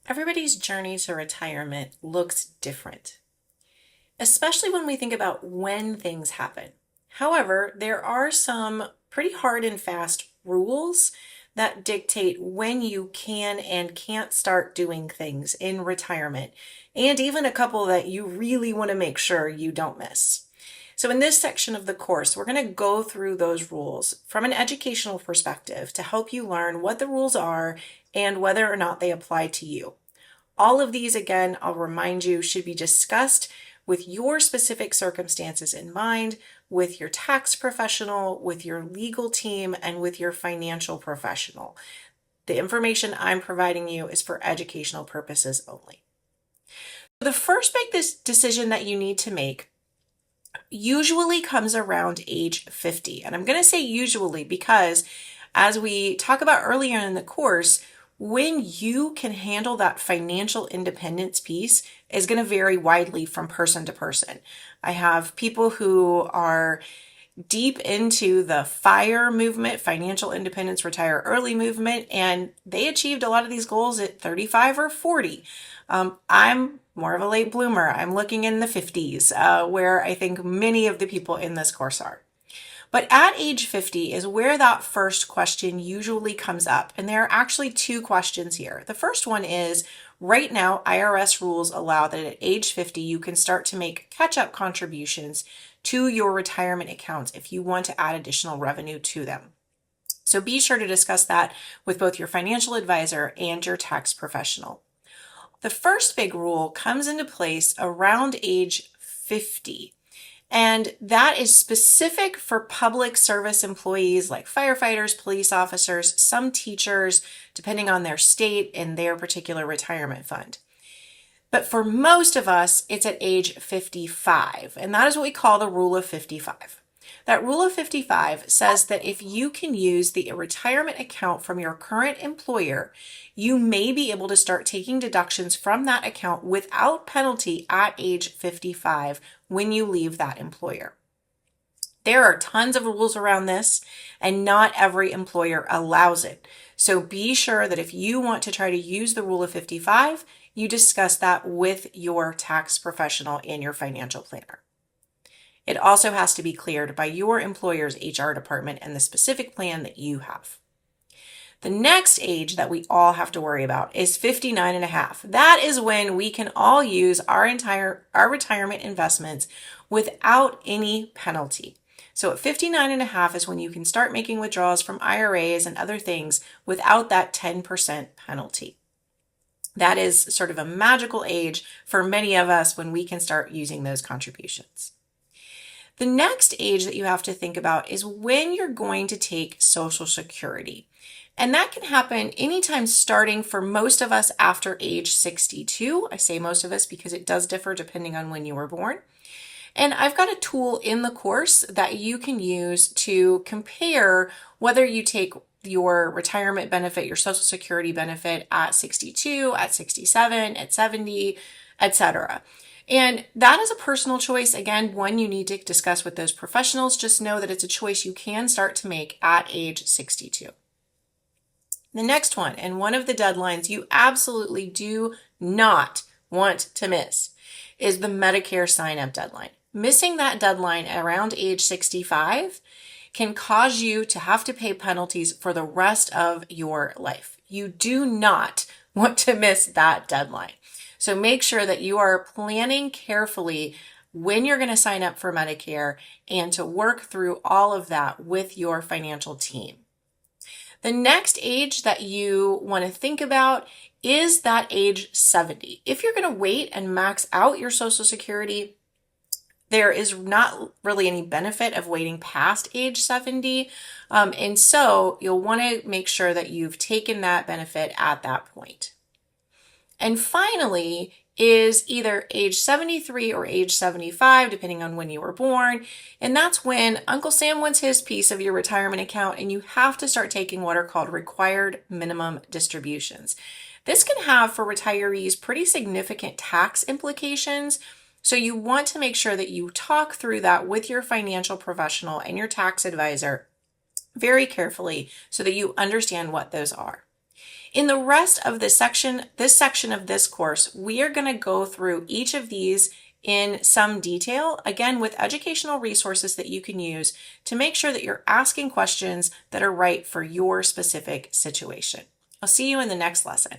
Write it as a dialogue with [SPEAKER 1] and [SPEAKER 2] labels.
[SPEAKER 1] Everybody's journey to retirement looks different, especially when we think about when things happen. However, there are some pretty hard and fast rules that dictate when you can and can't start doing things in retirement, and even a couple that you really want to make sure you don't miss. So, in this section of the course, we're going to go through those rules from an educational perspective to help you learn what the rules are and whether or not they apply to you. All of these, again, I'll remind you, should be discussed with your specific circumstances in mind, with your tax professional, with your legal team, and with your financial professional. The information I'm providing you is for educational purposes only. The first big decision that you need to make usually comes around age 50. And I'm going to say usually because, as we talk about earlier in the course, when you can handle that financial independence piece is going to vary widely from person to person. I have people who are deep into the FIRE movement, financial independence, retire early movement, and they achieved a lot of these goals at 35 or 40. I'm more of a late bloomer. I'm looking in the 50s, where I think many of the people in this course are. But at age 50 is where that first question usually comes up. And there are actually two questions here. The first one is, right now, IRS rules allow that at age 50, you can start to make catch-up contributions to your retirement accounts if you want to add additional revenue to them. So be sure to discuss that with both your financial advisor and your tax professional. The first big rule comes into place around age 50. And that is specific for public service employees like firefighters, police officers, some teachers, depending on their state and their particular retirement fund. But for most of us, it's at age 55, and that is what we call the rule of 55. That rule of 55 says that if you can use the retirement account from your current employer, you may be able to start taking deductions from that account without penalty at age 55 when you leave that employer. There are tons of rules around this, and not every employer allows it. So be sure that if you want to try to use the rule of 55, you discuss that with your tax professional and your financial planner. It also has to be cleared by your employer's HR department and the specific plan that you have. The next age that we all have to worry about is 59 and a half. That is when we can all use our retirement investments without any penalty. So at 59 and a half is when you can start making withdrawals from IRAs and other things without that 10% penalty. That is sort of a magical age for many of us when we can start using those contributions. The next age that you have to think about is when you're going to take Social Security. And that can happen anytime starting for most of us after age 62. I say most of us because it does differ depending on when you were born. And I've got a tool in the course that you can use to compare whether you take your retirement benefit, your Social Security benefit at 62, at 67, at 70, etc. And that is a personal choice. Again, one you need to discuss with those professionals. Just know that it's a choice you can start to make at age 62. The next one, and one of the deadlines you absolutely do not want to miss, is the Medicare sign-up deadline. Missing that deadline around age 65 can cause you to have to pay penalties for the rest of your life. You do not want to miss that deadline. So make sure that you are planning carefully when you're going to sign up for Medicare and to work through all of that with your financial team. The next age that you want to think about is that age 70. If you're going to wait and max out your Social Security, there is not really any benefit of waiting past age 70. And so you'll want to make sure that you've taken that benefit at that point. And finally is either age 73 or age 75, depending on when you were born. And that's when Uncle Sam wants his piece of your retirement account and you have to start taking what are called required minimum distributions. This can have for retirees pretty significant tax implications. So you want to make sure that you talk through that with your financial professional and your tax advisor very carefully so that you understand what those are. In the rest of this section of this course, we are going to go through each of these in some detail, again with educational resources that you can use to make sure that you're asking questions that are right for your specific situation. I'll see you in the next lesson.